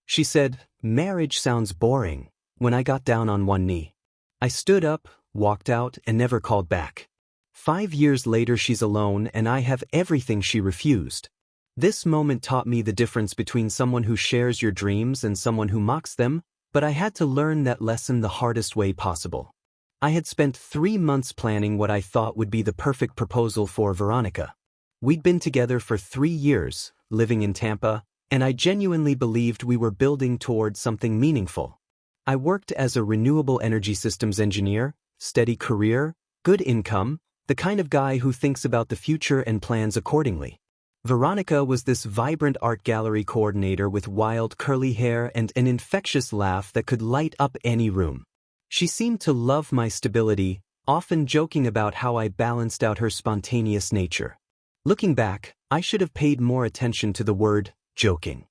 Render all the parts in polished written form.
She said, "Marriage sounds boring," when I got down on one knee. I stood up, walked out, and never called back. 5 years later she's alone and I have everything she refused. This moment taught me the difference between someone who shares your dreams and someone who mocks them, but I had to learn that lesson the hardest way possible. I had spent 3 months planning what I thought would be the perfect proposal for Veronica. We'd been together for 3 years, living in Tampa, and I genuinely believed we were building towards something meaningful. I worked as a renewable energy systems engineer, steady career, good income, the kind of guy who thinks about the future and plans accordingly. Veronica was this vibrant art gallery coordinator with wild curly hair and an infectious laugh that could light up any room. She seemed to love my stability, often joking about how I balanced out her spontaneous nature. Looking back, I should have paid more attention to the word joking.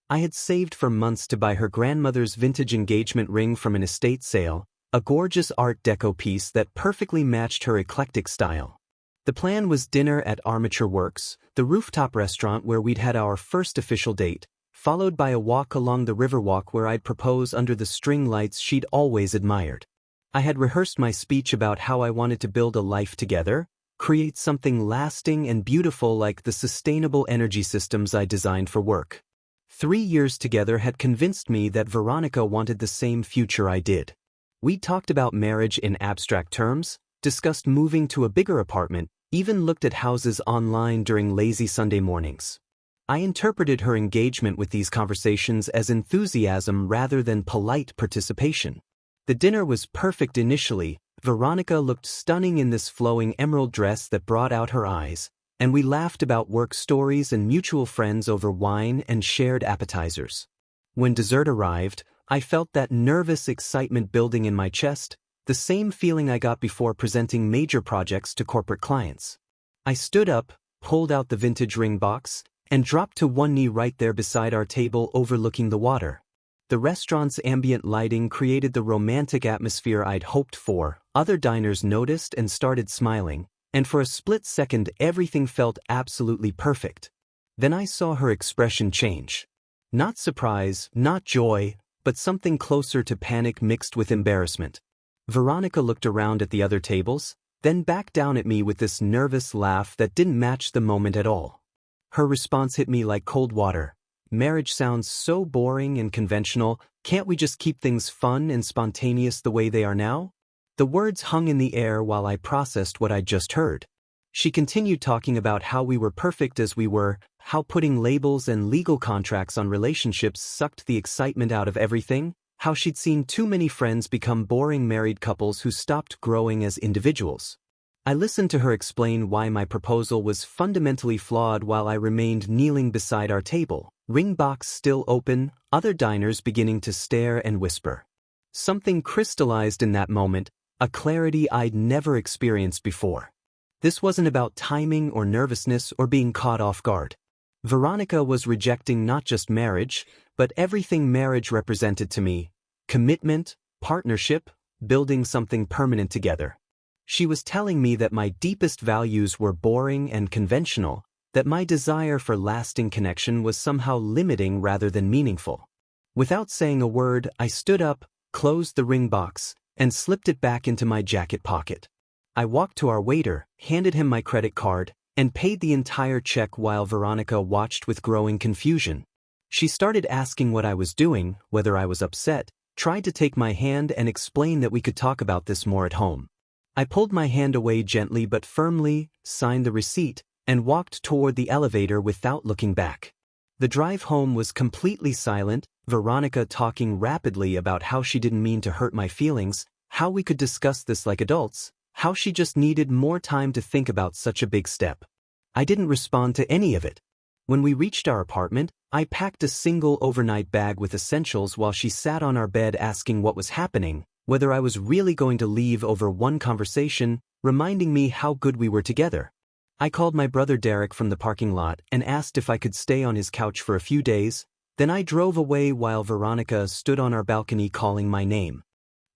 I had saved for months to buy her grandmother's vintage engagement ring from an estate sale, a gorgeous Art Deco piece that perfectly matched her eclectic style. The plan was dinner at Armature Works, the rooftop restaurant where we'd had our first official date, followed by a walk along the Riverwalk where I'd propose under the string lights she'd always admired. I had rehearsed my speech about how I wanted to build a life together, create something lasting and beautiful like the sustainable energy systems I designed for work. 3 years together had convinced me that Veronica wanted the same future I did. We talked about marriage in abstract terms, discussed moving to a bigger apartment, even looked at houses online during lazy Sunday mornings. I interpreted her engagement with these conversations as enthusiasm rather than polite participation. The dinner was perfect initially. Veronica looked stunning in this flowing emerald dress that brought out her eyes, and we laughed about work stories and mutual friends over wine and shared appetizers. When dessert arrived, I felt that nervous excitement building in my chest, the same feeling I got before presenting major projects to corporate clients. I stood up, pulled out the vintage ring box, and dropped to one knee right there beside our table overlooking the water. The restaurant's ambient lighting created the romantic atmosphere I'd hoped for. Other diners noticed and started smiling, and for a split second everything felt absolutely perfect. Then I saw her expression change. Not surprise, not joy, but something closer to panic mixed with embarrassment. Veronica looked around at the other tables, then back down at me with this nervous laugh that didn't match the moment at all. Her response hit me like cold water. "Marriage sounds so boring and conventional, can't we just keep things fun and spontaneous the way they are now?" The words hung in the air while I processed what I'd just heard. She continued talking about how we were perfect as we were, how putting labels and legal contracts on relationships sucked the excitement out of everything, how she'd seen too many friends become boring married couples who stopped growing as individuals. I listened to her explain why my proposal was fundamentally flawed while I remained kneeling beside our table, ring box still open, other diners beginning to stare and whisper. Something crystallized in that moment, a clarity I'd never experienced before. This wasn't about timing or nervousness or being caught off guard. Veronica was rejecting not just marriage, but everything marriage represented to me: commitment, partnership, building something permanent together. She was telling me that my deepest values were boring and conventional, that my desire for lasting connection was somehow limiting rather than meaningful. Without saying a word, I stood up, closed the ring box, and slipped it back into my jacket pocket. I walked to our waiter, handed him my credit card, and paid the entire check while Veronica watched with growing confusion. She started asking what I was doing, whether I was upset, tried to take my hand and explain that we could talk about this more at home. I pulled my hand away gently but firmly, signed the receipt, and walked toward the elevator without looking back. The drive home was completely silent, Veronica talking rapidly about how she didn't mean to hurt my feelings, how we could discuss this like adults, how she just needed more time to think about such a big step. I didn't respond to any of it. When we reached our apartment, I packed a single overnight bag with essentials while she sat on our bed asking what was happening, whether I was really going to leave over one conversation, reminding me how good we were together. I called my brother Derek from the parking lot and asked if I could stay on his couch for a few days, then I drove away while Veronica stood on our balcony calling my name.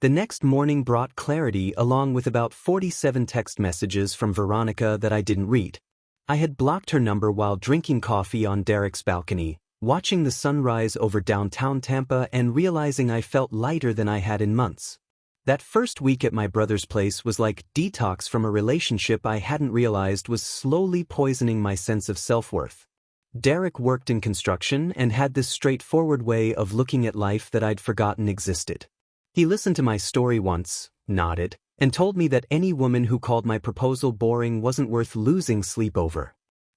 The next morning brought clarity along with about 47 text messages from Veronica that I didn't read. I had blocked her number while drinking coffee on Derek's balcony, watching the sunrise over downtown Tampa and realizing I felt lighter than I had in months. That first week at my brother's place was like detox from a relationship I hadn't realized was slowly poisoning my sense of self-worth. Derek worked in construction and had this straightforward way of looking at life that I'd forgotten existed. He listened to my story once, nodded, and told me that any woman who called my proposal boring wasn't worth losing sleep over.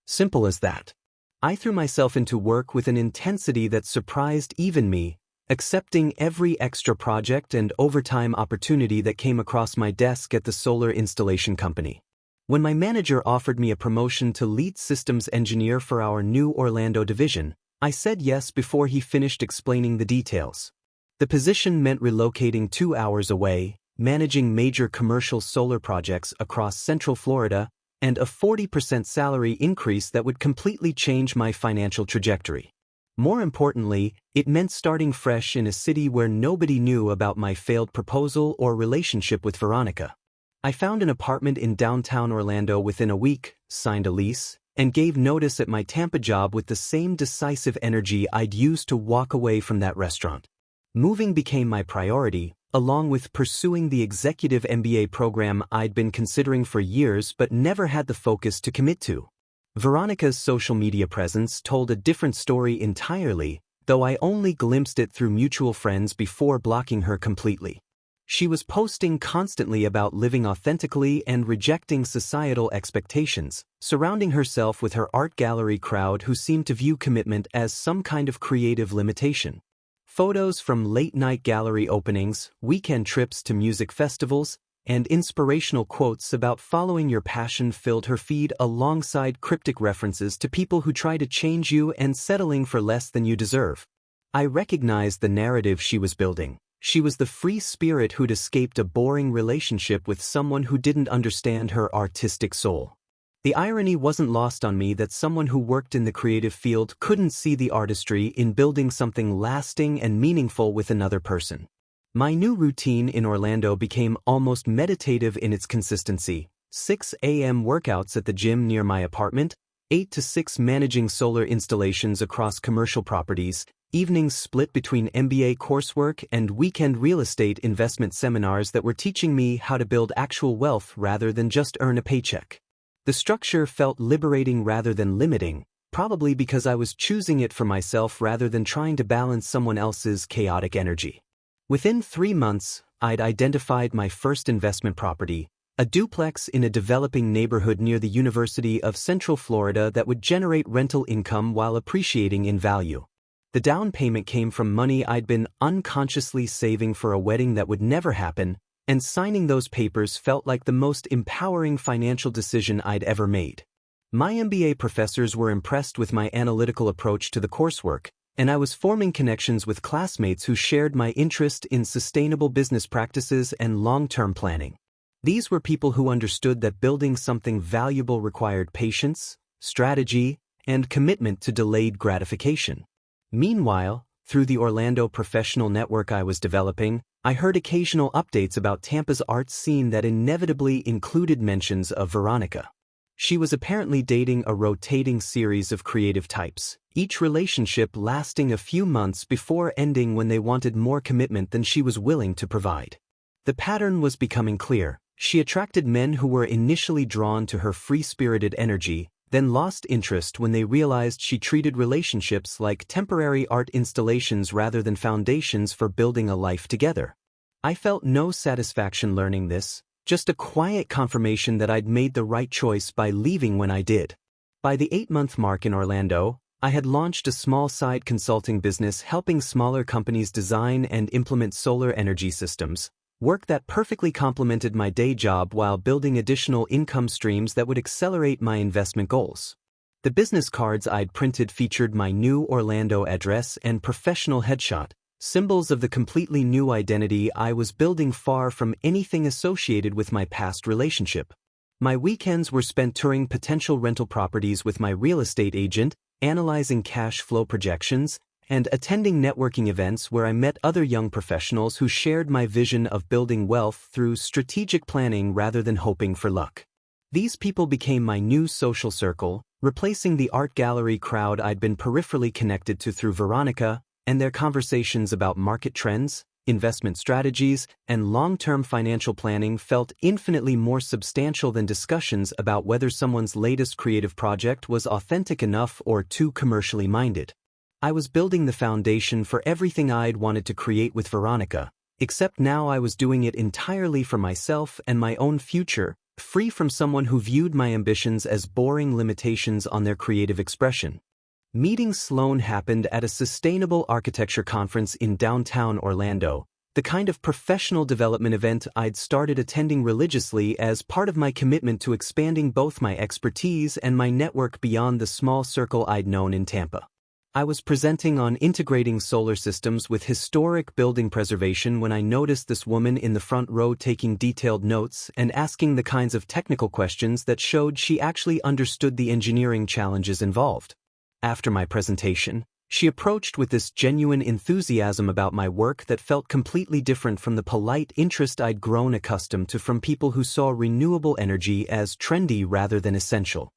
Simple as that. I threw myself into work with an intensity that surprised even me, accepting every extra project and overtime opportunity that came across my desk at the solar installation company. When my manager offered me a promotion to lead systems engineer for our new Orlando division, I said yes before he finished explaining the details. The position meant relocating 2 hours away, managing major commercial solar projects across Central Florida, and a 40% salary increase that would completely change my financial trajectory. More importantly, it meant starting fresh in a city where nobody knew about my failed proposal or relationship with Veronica. I found an apartment in downtown Orlando within a week, signed a lease, and gave notice at my Tampa job with the same decisive energy I'd used to walk away from that restaurant. Moving became my priority, along with pursuing the executive MBA program I'd been considering for years but never had the focus to commit to. Veronica's social media presence told a different story entirely, though I only glimpsed it through mutual friends before blocking her completely. She was posting constantly about living authentically and rejecting societal expectations, surrounding herself with her art gallery crowd who seemed to view commitment as some kind of creative limitation. Photos from late-night gallery openings, weekend trips to music festivals, and inspirational quotes about following your passion filled her feed alongside cryptic references to people who try to change you and settling for less than you deserve. I recognized the narrative she was building. She was the free spirit who'd escaped a boring relationship with someone who didn't understand her artistic soul. The irony wasn't lost on me that someone who worked in the creative field couldn't see the artistry in building something lasting and meaningful with another person. My new routine in Orlando became almost meditative in its consistency: 6 a.m. workouts at the gym near my apartment, 8 to 6 managing solar installations across commercial properties, evenings split between MBA coursework and weekend real estate investment seminars that were teaching me how to build actual wealth rather than just earn a paycheck. The structure felt liberating rather than limiting, probably because I was choosing it for myself rather than trying to balance someone else's chaotic energy. Within 3 months, I'd identified my first investment property, a duplex in a developing neighborhood near the University of Central Florida that would generate rental income while appreciating in value. The down payment came from money I'd been unconsciously saving for a wedding that would never happen, and signing those papers felt like the most empowering financial decision I'd ever made. My MBA professors were impressed with my analytical approach to the coursework, and I was forming connections with classmates who shared my interest in sustainable business practices and long-term planning. These were people who understood that building something valuable required patience, strategy, and commitment to delayed gratification. Meanwhile, through the Orlando professional network I was developing, I heard occasional updates about Tampa's art scene that inevitably included mentions of Veronica. She was apparently dating a rotating series of creative types, each relationship lasting a few months before ending when they wanted more commitment than she was willing to provide. The pattern was becoming clear. She attracted men who were initially drawn to her free-spirited energy, then lost interest when they realized she treated relationships like temporary art installations rather than foundations for building a life together. I felt no satisfaction learning this, just a quiet confirmation that I'd made the right choice by leaving when I did. By the 8-month mark in Orlando, I had launched a small side consulting business helping smaller companies design and implement solar energy systems, work that perfectly complemented my day job while building additional income streams that would accelerate my investment goals. The business cards I'd printed featured my new Orlando address and professional headshot, symbols of the completely new identity I was building far from anything associated with my past relationship. My weekends were spent touring potential rental properties with my real estate agent, analyzing cash flow projections, and attending networking events where I met other young professionals who shared my vision of building wealth through strategic planning rather than hoping for luck. These people became my new social circle, replacing the art gallery crowd I'd been peripherally connected to through Veronica, and their conversations about market trends, investment strategies, and long-term financial planning felt infinitely more substantial than discussions about whether someone's latest creative project was authentic enough or too commercially minded. I was building the foundation for everything I'd wanted to create with Veronica, except now I was doing it entirely for myself and my own future, free from someone who viewed my ambitions as boring limitations on their creative expression. Meeting Sloan happened at a sustainable architecture conference in downtown Orlando, the kind of professional development event I'd started attending religiously as part of my commitment to expanding both my expertise and my network beyond the small circle I'd known in Tampa. I was presenting on integrating solar systems with historic building preservation when I noticed this woman in the front row taking detailed notes and asking the kinds of technical questions that showed she actually understood the engineering challenges involved. After my presentation, she approached with this genuine enthusiasm about my work that felt completely different from the polite interest I'd grown accustomed to from people who saw renewable energy as trendy rather than essential.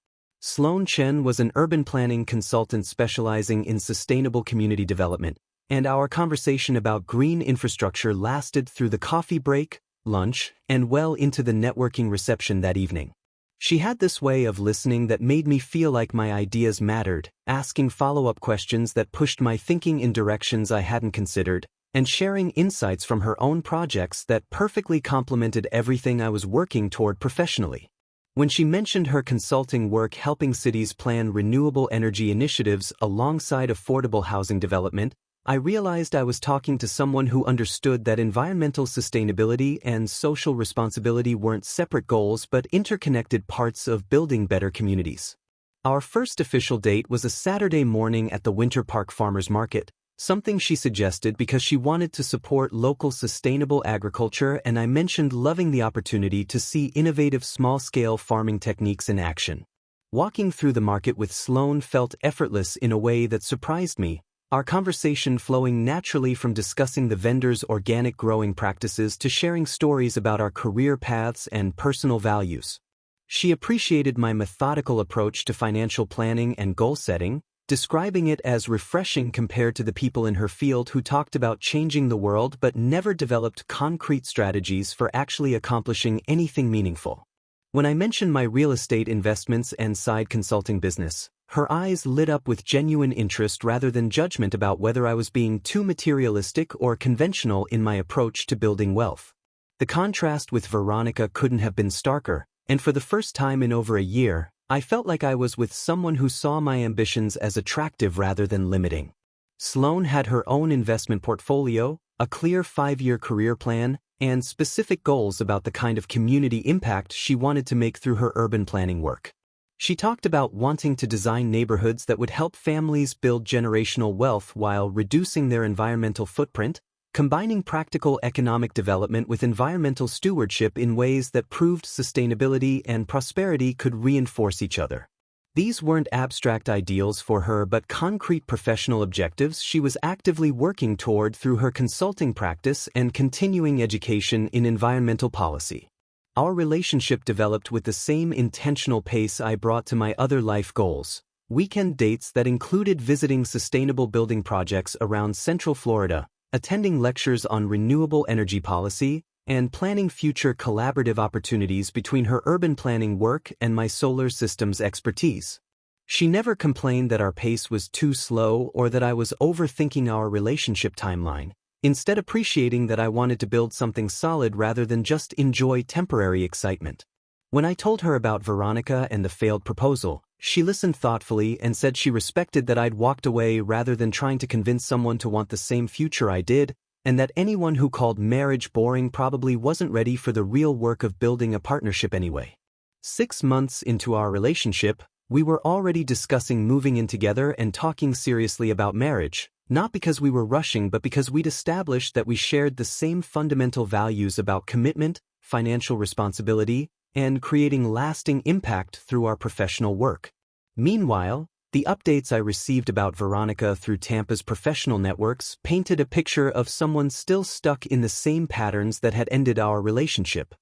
Sloan Chen was an urban planning consultant specializing in sustainable community development, and our conversation about green infrastructure lasted through the coffee break, lunch, and well into the networking reception that evening. She had this way of listening that made me feel like my ideas mattered, asking follow-up questions that pushed my thinking in directions I hadn't considered, and sharing insights from her own projects that perfectly complemented everything I was working toward professionally. When she mentioned her consulting work helping cities plan renewable energy initiatives alongside affordable housing development, I realized I was talking to someone who understood that environmental sustainability and social responsibility weren't separate goals but interconnected parts of building better communities. Our first official date was a Saturday morning at the Winter Park Farmers Market, something she suggested because she wanted to support local sustainable agriculture, and I mentioned loving the opportunity to see innovative small-scale farming techniques in action. Walking through the market with Sloan felt effortless in a way that surprised me, our conversation flowing naturally from discussing the vendors' organic growing practices to sharing stories about our career paths and personal values. She appreciated my methodical approach to financial planning and goal setting, describing it as refreshing compared to the people in her field who talked about changing the world but never developed concrete strategies for actually accomplishing anything meaningful. When I mentioned my real estate investments and side consulting business, her eyes lit up with genuine interest rather than judgment about whether I was being too materialistic or conventional in my approach to building wealth. The contrast with Veronica couldn't have been starker, and for the first time in over a year, I felt like I was with someone who saw my ambitions as attractive rather than limiting. Sloan had her own investment portfolio, a clear 5-year career plan, and specific goals about the kind of community impact she wanted to make through her urban planning work. She talked about wanting to design neighborhoods that would help families build generational wealth while reducing their environmental footprint, combining practical economic development with environmental stewardship in ways that proved sustainability and prosperity could reinforce each other. These weren't abstract ideals for her but concrete professional objectives she was actively working toward through her consulting practice and continuing education in environmental policy. Our relationship developed with the same intentional pace I brought to my other life goals, weekend dates that included visiting sustainable building projects around Central Florida, attending lectures on renewable energy policy, and planning future collaborative opportunities between her urban planning work and my solar systems expertise. She never complained that our pace was too slow or that I was overthinking our relationship timeline, instead appreciating that I wanted to build something solid rather than just enjoy temporary excitement. When I told her about Veronica and the failed proposal, she listened thoughtfully and said she respected that I'd walked away rather than trying to convince someone to want the same future I did, and that anyone who called marriage boring probably wasn't ready for the real work of building a partnership anyway. 6 months into our relationship, we were already discussing moving in together and talking seriously about marriage, not because we were rushing but because we'd established that we shared the same fundamental values about commitment, financial responsibility, and creating lasting impact through our professional work. Meanwhile, the updates I received about Veronica through Tampa's professional networks painted a picture of someone still stuck in the same patterns that had ended our relationship.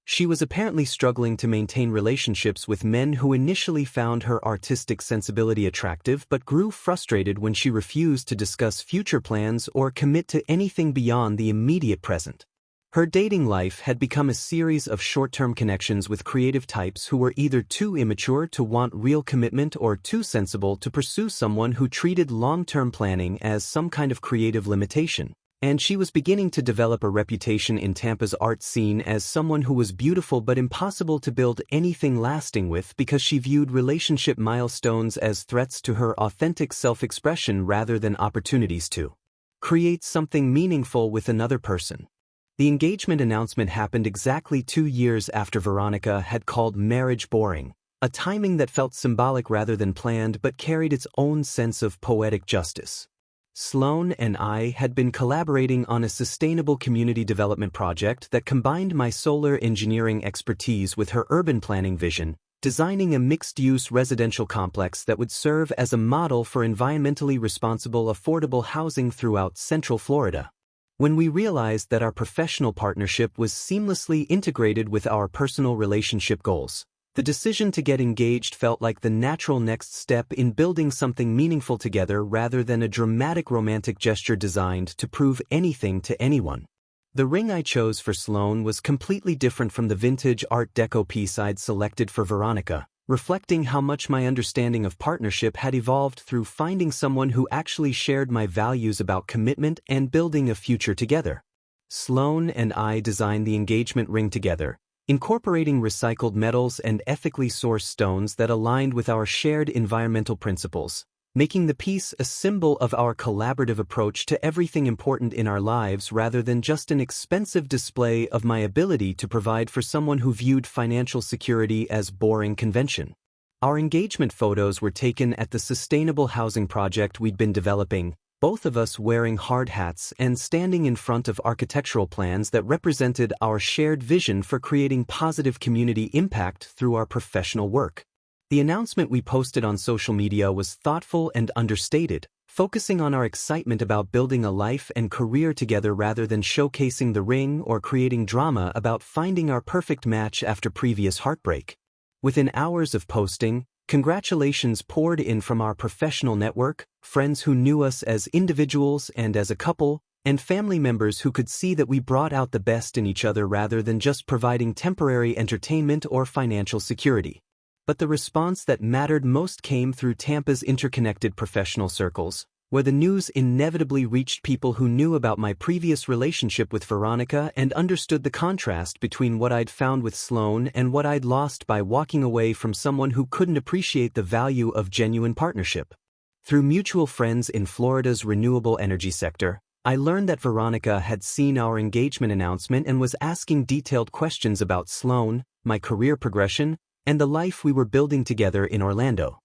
She was apparently struggling to maintain relationships with men who initially found her artistic sensibility attractive but grew frustrated when she refused to discuss future plans or commit to anything beyond the immediate present. Her dating life had become a series of short-term connections with creative types who were either too immature to want real commitment or too sensible to pursue someone who treated long-term planning as some kind of creative limitation. And she was beginning to develop a reputation in Tampa's art scene as someone who was beautiful but impossible to build anything lasting with because she viewed relationship milestones as threats to her authentic self-expression rather than opportunities to create something meaningful with another person. The engagement announcement happened exactly 2 years after Veronica had called marriage boring, a timing that felt symbolic rather than planned but carried its own sense of poetic justice. Sloane and I had been collaborating on a sustainable community development project that combined my solar engineering expertise with her urban planning vision, designing a mixed-use residential complex that would serve as a model for environmentally responsible affordable housing throughout Central Florida. When we realized that our professional partnership was seamlessly integrated with our personal relationship goals, the decision to get engaged felt like the natural next step in building something meaningful together rather than a dramatic romantic gesture designed to prove anything to anyone. The ring I chose for Sloane was completely different from the vintage Art Deco piece I'd selected for Veronica, reflecting how much my understanding of partnership had evolved through finding someone who actually shared my values about commitment and building a future together. Sloane and I designed the engagement ring together, incorporating recycled metals and ethically sourced stones that aligned with our shared environmental principles, making the piece a symbol of our collaborative approach to everything important in our lives rather than just an expensive display of my ability to provide for someone who viewed financial security as boring convention. Our engagement photos were taken at the sustainable housing project we'd been developing, both of us wearing hard hats and standing in front of architectural plans that represented our shared vision for creating positive community impact through our professional work. The announcement we posted on social media was thoughtful and understated, focusing on our excitement about building a life and career together rather than showcasing the ring or creating drama about finding our perfect match after previous heartbreak. Within hours of posting, congratulations poured in from our professional network, friends who knew us as individuals and as a couple, and family members who could see that we brought out the best in each other rather than just providing temporary entertainment or financial security. But the response that mattered most came through Tampa's interconnected professional circles, where the news inevitably reached people who knew about my previous relationship with Veronica and understood the contrast between what I'd found with Sloane and what I'd lost by walking away from someone who couldn't appreciate the value of genuine partnership. Through mutual friends in Florida's renewable energy sector, I learned that Veronica had seen our engagement announcement and was asking detailed questions about Sloane, my career progression, and the life we were building together in Orlando.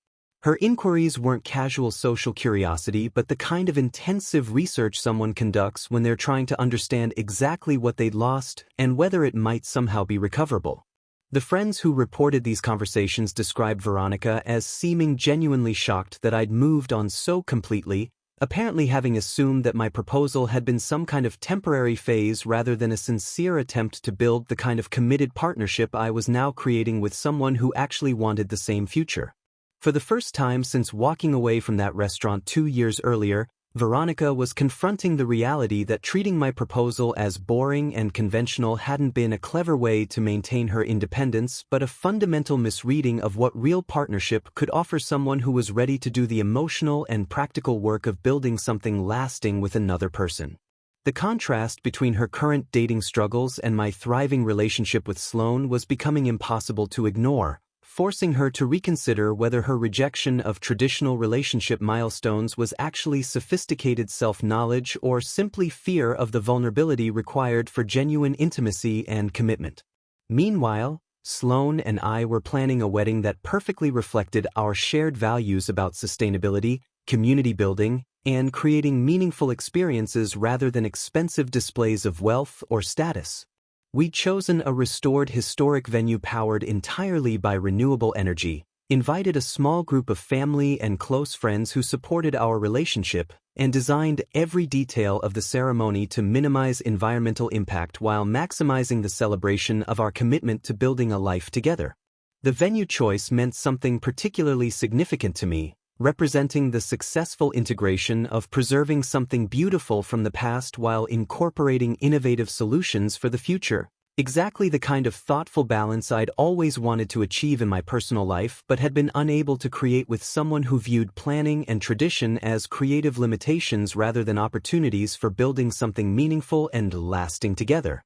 Her inquiries weren't casual social curiosity but the kind of intensive research someone conducts when they're trying to understand exactly what they'd lost and whether it might somehow be recoverable. The friends who reported these conversations described Veronica as seeming genuinely shocked that I'd moved on so completely, apparently having assumed that my proposal had been some kind of temporary phase rather than a sincere attempt to build the kind of committed partnership I was now creating with someone who actually wanted the same future. For the first time since walking away from that restaurant 2 years earlier, Veronica was confronting the reality that treating my proposal as boring and conventional hadn't been a clever way to maintain her independence but a fundamental misreading of what real partnership could offer someone who was ready to do the emotional and practical work of building something lasting with another person. The contrast between her current dating struggles and my thriving relationship with Sloane was becoming impossible to ignore, forcing her to reconsider whether her rejection of traditional relationship milestones was actually sophisticated self-knowledge or simply fear of the vulnerability required for genuine intimacy and commitment. Meanwhile, Sloane and I were planning a wedding that perfectly reflected our shared values about sustainability, community building, and creating meaningful experiences rather than expensive displays of wealth or status. We'd chosen a restored historic venue powered entirely by renewable energy, invited a small group of family and close friends who supported our relationship, and designed every detail of the ceremony to minimize environmental impact while maximizing the celebration of our commitment to building a life together. The venue choice meant something particularly significant to me, representing the successful integration of preserving something beautiful from the past while incorporating innovative solutions for the future. Exactly the kind of thoughtful balance I'd always wanted to achieve in my personal life but had been unable to create with someone who viewed planning and tradition as creative limitations rather than opportunities for building something meaningful and lasting together.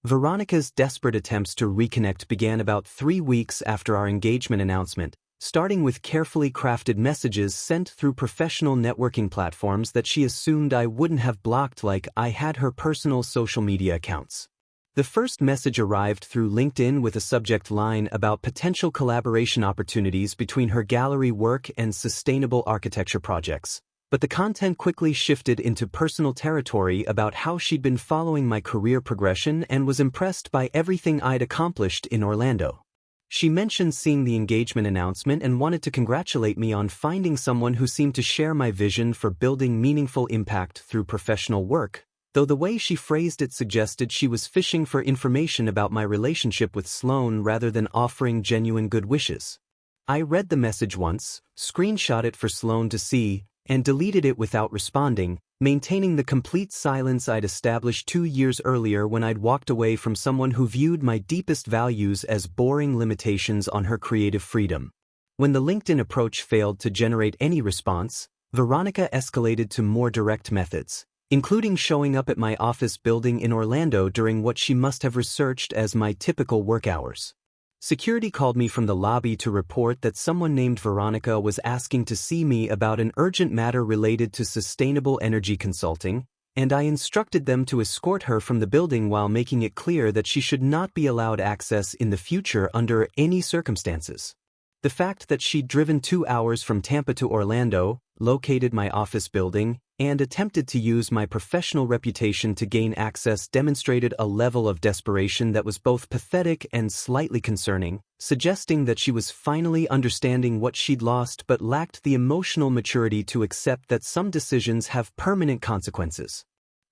Veronica's desperate attempts to reconnect began about 3 weeks after our engagement announcement, starting with carefully crafted messages sent through professional networking platforms that she assumed I wouldn't have blocked like I had her personal social media accounts. The first message arrived through LinkedIn with a subject line about potential collaboration opportunities between her gallery work and sustainable architecture projects. But the content quickly shifted into personal territory about how she'd been following my career progression and was impressed by everything I'd accomplished in Orlando. She mentioned seeing the engagement announcement and wanted to congratulate me on finding someone who seemed to share my vision for building meaningful impact through professional work, though the way she phrased it suggested she was fishing for information about my relationship with Sloan rather than offering genuine good wishes. I read the message once, screenshot it for Sloan to see, and deleted it without responding, maintaining the complete silence I'd established 2 years earlier when I'd walked away from someone who viewed my deepest values as boring limitations on her creative freedom. When the LinkedIn approach failed to generate any response, Veronica escalated to more direct methods, including showing up at my office building in Orlando during what she must have researched as my typical work hours. Security called me from the lobby to report that someone named Veronica was asking to see me about an urgent matter related to sustainable energy consulting, and I instructed them to escort her from the building while making it clear that she should not be allowed access in the future under any circumstances. The fact that she'd driven 2 hours from Tampa to Orlando, located my office building, and attempted to use my professional reputation to gain access demonstrated a level of desperation that was both pathetic and slightly concerning, suggesting that she was finally understanding what she'd lost but lacked the emotional maturity to accept that some decisions have permanent consequences.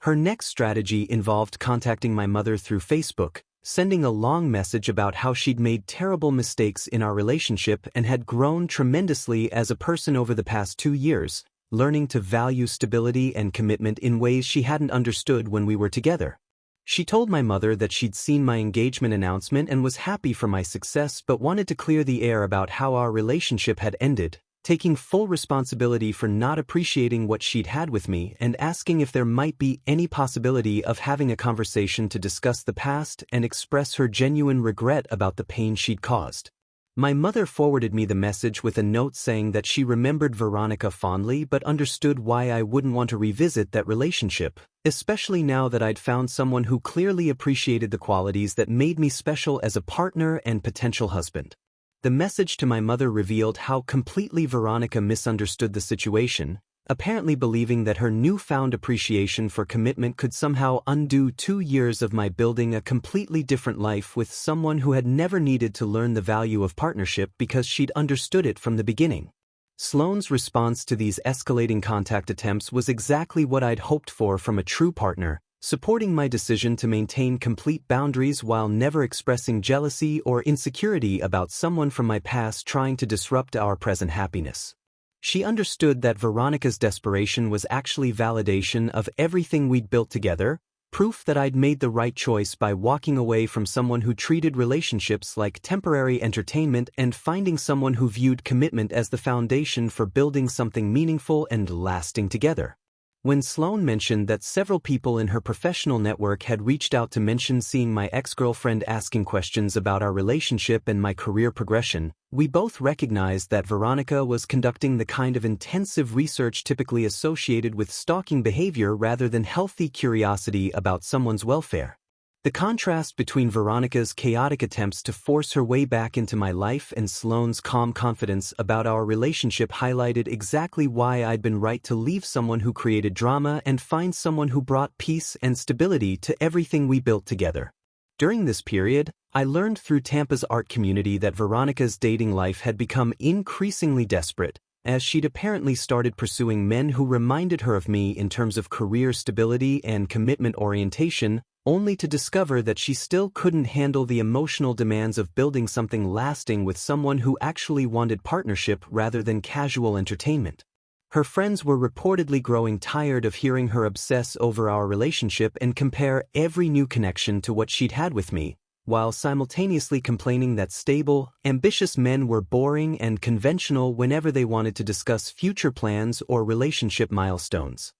Her next strategy involved contacting my mother through Facebook, sending a long message about how she'd made terrible mistakes in our relationship and had grown tremendously as a person over the past 2 years, learning to value stability and commitment in ways she hadn't understood when we were together. She told my mother that she'd seen my engagement announcement and was happy for my success but wanted to clear the air about how our relationship had ended, taking full responsibility for not appreciating what she'd had with me and asking if there might be any possibility of having a conversation to discuss the past and express her genuine regret about the pain she'd caused. My mother forwarded me the message with a note saying that she remembered Veronica fondly but understood why I wouldn't want to revisit that relationship, especially now that I'd found someone who clearly appreciated the qualities that made me special as a partner and potential husband. The message to my mother revealed how completely Veronica misunderstood the situation, apparently believing that her newfound appreciation for commitment could somehow undo 2 years of my building a completely different life with someone who had never needed to learn the value of partnership because she'd understood it from the beginning. Sloan's response to these escalating contact attempts was exactly what I'd hoped for from a true partner, supporting my decision to maintain complete boundaries while never expressing jealousy or insecurity about someone from my past trying to disrupt our present happiness. She understood that Veronica's desperation was actually validation of everything we'd built together, proof that I'd made the right choice by walking away from someone who treated relationships like temporary entertainment and finding someone who viewed commitment as the foundation for building something meaningful and lasting together. When Sloan mentioned that several people in her professional network had reached out to mention seeing my ex-girlfriend asking questions about our relationship and my career progression, we both recognized that Veronica was conducting the kind of intensive research typically associated with stalking behavior rather than healthy curiosity about someone's welfare. The contrast between Veronica's chaotic attempts to force her way back into my life and Sloan's calm confidence about our relationship highlighted exactly why I'd been right to leave someone who created drama and find someone who brought peace and stability to everything we built together. During this period, I learned through Tampa's art community that Veronica's dating life had become increasingly desperate, as she'd apparently started pursuing men who reminded her of me in terms of career stability and commitment orientation, only to discover that she still couldn't handle the emotional demands of building something lasting with someone who actually wanted partnership rather than casual entertainment. Her friends were reportedly growing tired of hearing her obsess over our relationship and compare every new connection to what she'd had with me, while simultaneously complaining that stable, ambitious men were boring and conventional whenever they wanted to discuss future plans or relationship milestones.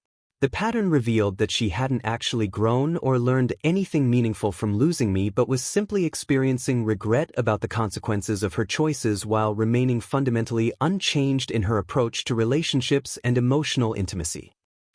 The pattern revealed that she hadn't actually grown or learned anything meaningful from losing me but was simply experiencing regret about the consequences of her choices while remaining fundamentally unchanged in her approach to relationships and emotional intimacy.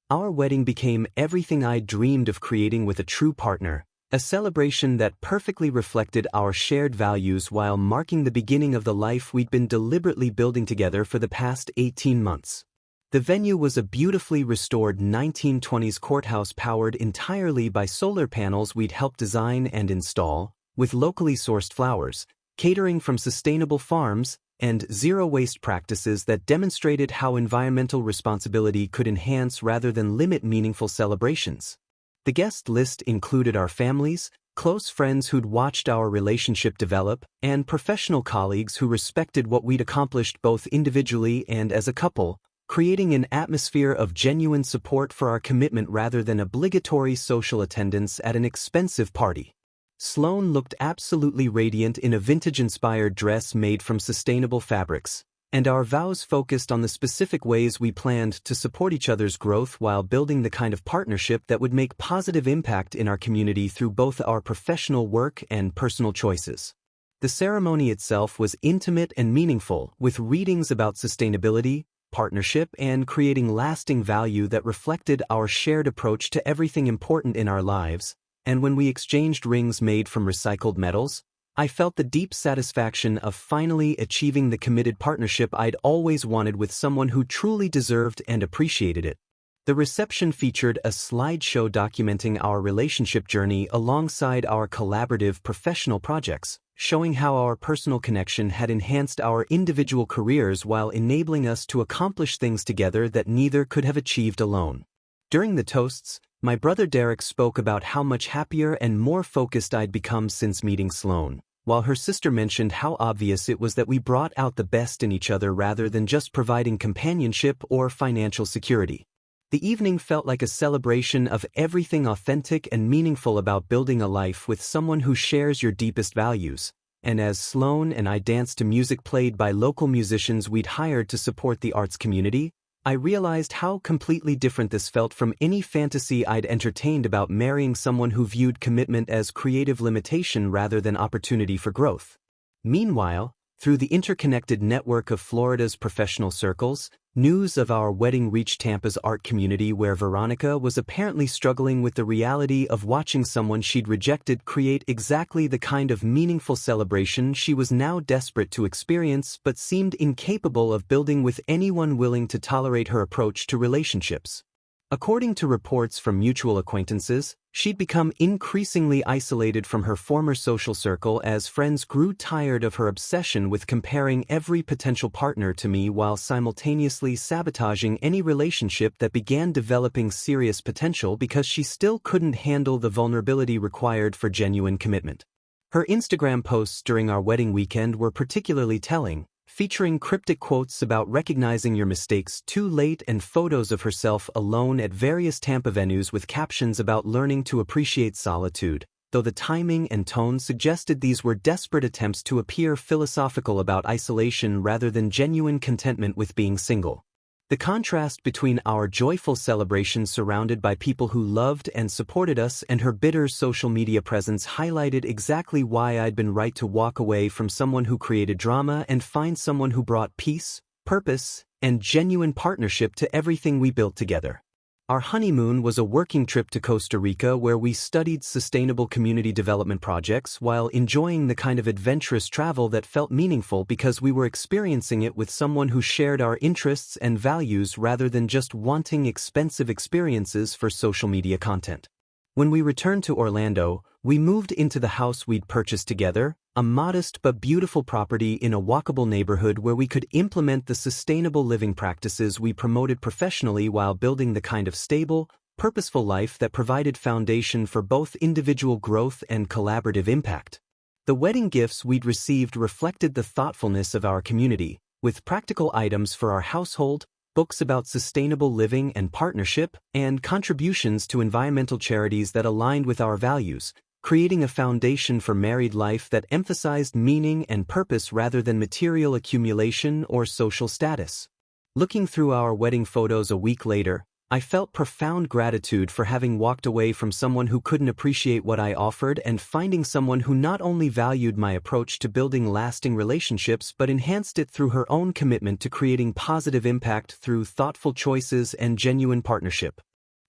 Our wedding became everything I'd dreamed of creating with a true partner, a celebration that perfectly reflected our shared values while marking the beginning of the life we'd been deliberately building together for the past 18 months. The venue was a beautifully restored 1920s courthouse powered entirely by solar panels we'd helped design and install, with locally sourced flowers, catering from sustainable farms, and zero-waste practices that demonstrated how environmental responsibility could enhance rather than limit meaningful celebrations. The guest list included our families, close friends who'd watched our relationship develop, and professional colleagues who respected what we'd accomplished both individually and as a couple, creating an atmosphere of genuine support for our commitment rather than obligatory social attendance at an expensive party. Sloane looked absolutely radiant in a vintage-inspired dress made from sustainable fabrics, and our vows focused on the specific ways we planned to support each other's growth while building the kind of partnership that would make positive impact in our community through both our professional work and personal choices. The ceremony itself was intimate and meaningful, with readings about sustainability, partnership, and creating lasting value that reflected our shared approach to everything important in our lives, and when we exchanged rings made from recycled metals, I felt the deep satisfaction of finally achieving the committed partnership I'd always wanted with someone who truly deserved and appreciated it. The reception featured a slideshow documenting our relationship journey alongside our collaborative professional projects, showing how our personal connection had enhanced our individual careers while enabling us to accomplish things together that neither could have achieved alone. During the toasts, my brother Derek spoke about how much happier and more focused I'd become since meeting Sloane, while her sister mentioned how obvious it was that we brought out the best in each other rather than just providing companionship or financial security. The evening felt like a celebration of everything authentic and meaningful about building a life with someone who shares your deepest values, and as Sloane and I danced to music played by local musicians we'd hired to support the arts community, I realized how completely different this felt from any fantasy I'd entertained about marrying someone who viewed commitment as creative limitation rather than opportunity for growth. Meanwhile, through the interconnected network of Florida's professional circles, news of our wedding reached Tampa's art community, where Veronica was apparently struggling with the reality of watching someone she'd rejected create exactly the kind of meaningful celebration she was now desperate to experience but seemed incapable of building with anyone willing to tolerate her approach to relationships. According to reports from mutual acquaintances, she'd become increasingly isolated from her former social circle as friends grew tired of her obsession with comparing every potential partner to me while simultaneously sabotaging any relationship that began developing serious potential because she still couldn't handle the vulnerability required for genuine commitment. Her Instagram posts during our wedding weekend were particularly telling, featuring cryptic quotes about recognizing your mistakes too late and photos of herself alone at various Tampa venues with captions about learning to appreciate solitude, though the timing and tone suggested these were desperate attempts to appear philosophical about isolation rather than genuine contentment with being single. The contrast between our joyful celebrations surrounded by people who loved and supported us and her bitter social media presence highlighted exactly why I'd been right to walk away from someone who created drama and find someone who brought peace, purpose, and genuine partnership to everything we built together. Our honeymoon was a working trip to Costa Rica where we studied sustainable community development projects while enjoying the kind of adventurous travel that felt meaningful because we were experiencing it with someone who shared our interests and values rather than just wanting expensive experiences for social media content. When we returned to Orlando, We moved into the house we'd purchased together, a modest but beautiful property in a walkable neighborhood where we could implement the sustainable living practices we promoted professionally while building the kind of stable, purposeful life that provided foundation for both individual growth and collaborative impact. The wedding gifts we'd received reflected the thoughtfulness of our community, with practical items for our household, books about sustainable living and partnership, and contributions to environmental charities that aligned with our values, creating a foundation for married life that emphasized meaning and purpose rather than material accumulation or social status. Looking through our wedding photos a week later, I felt profound gratitude for having walked away from someone who couldn't appreciate what I offered and finding someone who not only valued my approach to building lasting relationships but enhanced it through her own commitment to creating positive impact through thoughtful choices and genuine partnership.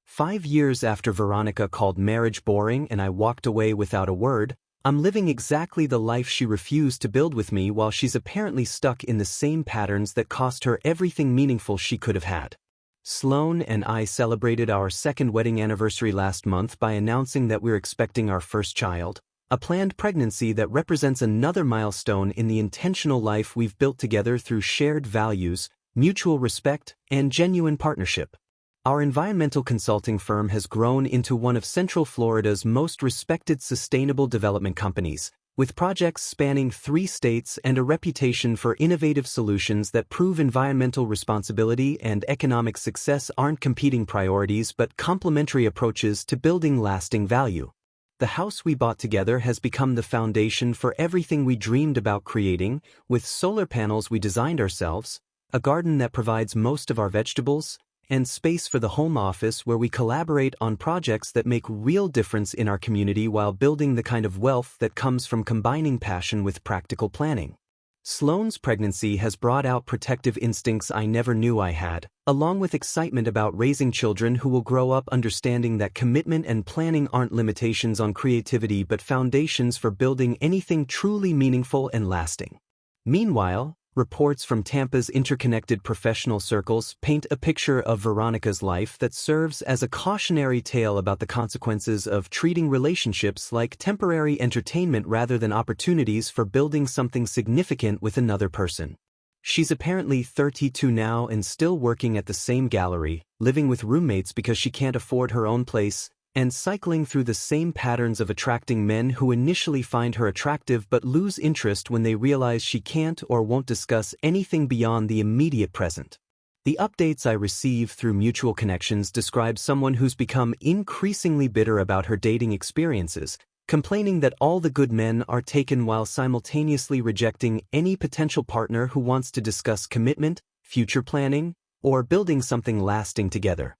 5 years after Veronica called marriage boring and I walked away without a word, I'm living exactly the life she refused to build with me while she's apparently stuck in the same patterns that cost her everything meaningful she could have had. Sloane and I celebrated our second wedding anniversary last month by announcing that we're expecting our first child, a planned pregnancy that represents another milestone in the intentional life we've built together through shared values, mutual respect, and genuine partnership. Our environmental consulting firm has grown into one of Central Florida's most respected sustainable development companies, with projects spanning 3 states and a reputation for innovative solutions that prove environmental responsibility and economic success aren't competing priorities but complementary approaches to building lasting value. The house we bought together has become the foundation for everything we dreamed about creating, with solar panels we designed ourselves, a garden that provides most of our vegetables, and space for the home office where we collaborate on projects that make real difference in our community while building the kind of wealth that comes from combining passion with practical planning. Sloane's pregnancy has brought out protective instincts I never knew I had, along with excitement about raising children who will grow up understanding that commitment and planning aren't limitations on creativity but foundations for building anything truly meaningful and lasting. Meanwhile, reports from Tampa's interconnected professional circles paint a picture of Veronica's life that serves as a cautionary tale about the consequences of treating relationships like temporary entertainment rather than opportunities for building something significant with another person. She's apparently 32 now and still working at the same gallery, living with roommates because she can't afford her own place, and cycling through the same patterns of attracting men who initially find her attractive but lose interest when they realize she can't or won't discuss anything beyond the immediate present. The updates I receive through mutual connections describe someone who's become increasingly bitter about her dating experiences, complaining that all the good men are taken while simultaneously rejecting any potential partner who wants to discuss commitment, future planning, or building something lasting together.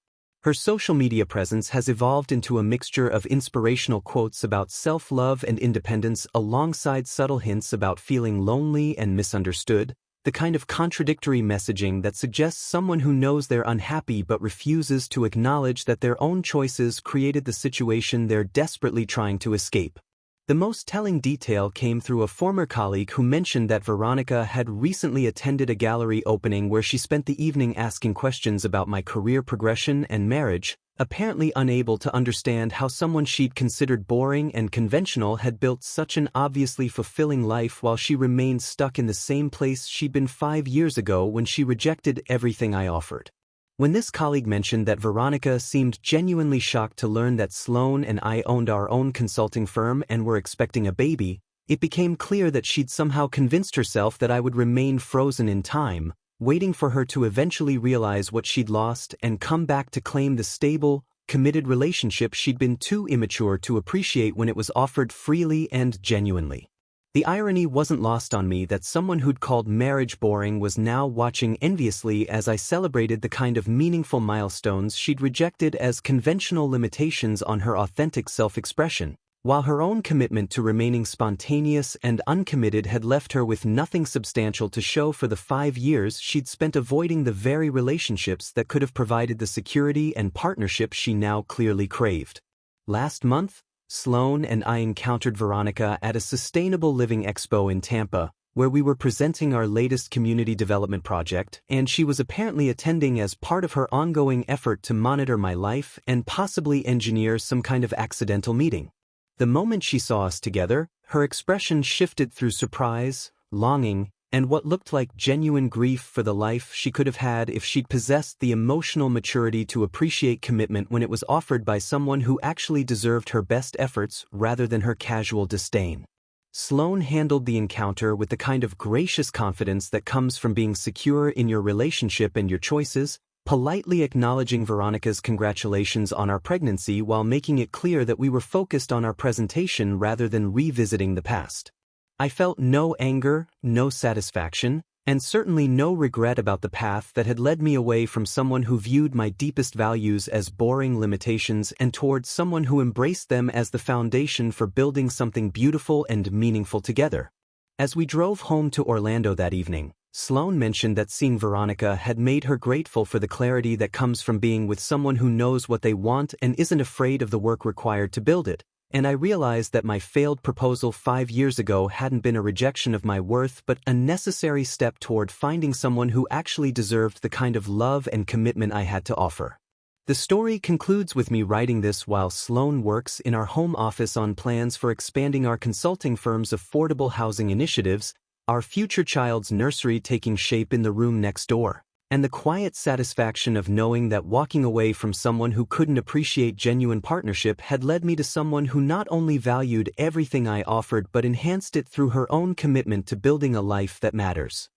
Her social media presence has evolved into a mixture of inspirational quotes about self-love and independence alongside subtle hints about feeling lonely and misunderstood, the kind of contradictory messaging that suggests someone who knows they're unhappy but refuses to acknowledge that their own choices created the situation they're desperately trying to escape. The most telling detail came through a former colleague who mentioned that Veronica had recently attended a gallery opening where she spent the evening asking questions about my career progression and marriage, apparently unable to understand how someone she'd considered boring and conventional had built such an obviously fulfilling life while she remained stuck in the same place she'd been 5 years ago when she rejected everything I offered. When this colleague mentioned that Veronica seemed genuinely shocked to learn that Sloane and I owned our own consulting firm and were expecting a baby, it became clear that she'd somehow convinced herself that I would remain frozen in time, waiting for her to eventually realize what she'd lost and come back to claim the stable, committed relationship she'd been too immature to appreciate when it was offered freely and genuinely. The irony wasn't lost on me that someone who'd called marriage boring was now watching enviously as I celebrated the kind of meaningful milestones she'd rejected as conventional limitations on her authentic self-expression, while her own commitment to remaining spontaneous and uncommitted had left her with nothing substantial to show for the 5 years she'd spent avoiding the very relationships that could have provided the security and partnership she now clearly craved. Last month, Sloane and I encountered Veronica at a Sustainable Living Expo in Tampa, where we were presenting our latest community development project, and she was apparently attending as part of her ongoing effort to monitor my life and possibly engineer some kind of accidental meeting. The moment she saw us together, her expression shifted through surprise, longing, and what looked like genuine grief for the life she could have had if she'd possessed the emotional maturity to appreciate commitment when it was offered by someone who actually deserved her best efforts rather than her casual disdain. Sloane handled the encounter with the kind of gracious confidence that comes from being secure in your relationship and your choices, politely acknowledging Veronica's congratulations on our pregnancy while making it clear that we were focused on our presentation rather than revisiting the past. I felt no anger, no satisfaction, and certainly no regret about the path that had led me away from someone who viewed my deepest values as boring limitations and towards someone who embraced them as the foundation for building something beautiful and meaningful together. As we drove home to Orlando that evening, Sloane mentioned that seeing Veronica had made her grateful for the clarity that comes from being with someone who knows what they want and isn't afraid of the work required to build it. And I realized that my failed proposal 5 years ago hadn't been a rejection of my worth but a necessary step toward finding someone who actually deserved the kind of love and commitment I had to offer. The story concludes with me writing this while Sloane works in our home office on plans for expanding our consulting firm's affordable housing initiatives, our future child's nursery taking shape in the room next door, and the quiet satisfaction of knowing that walking away from someone who couldn't appreciate genuine partnership had led me to someone who not only valued everything I offered but enhanced it through her own commitment to building a life that matters.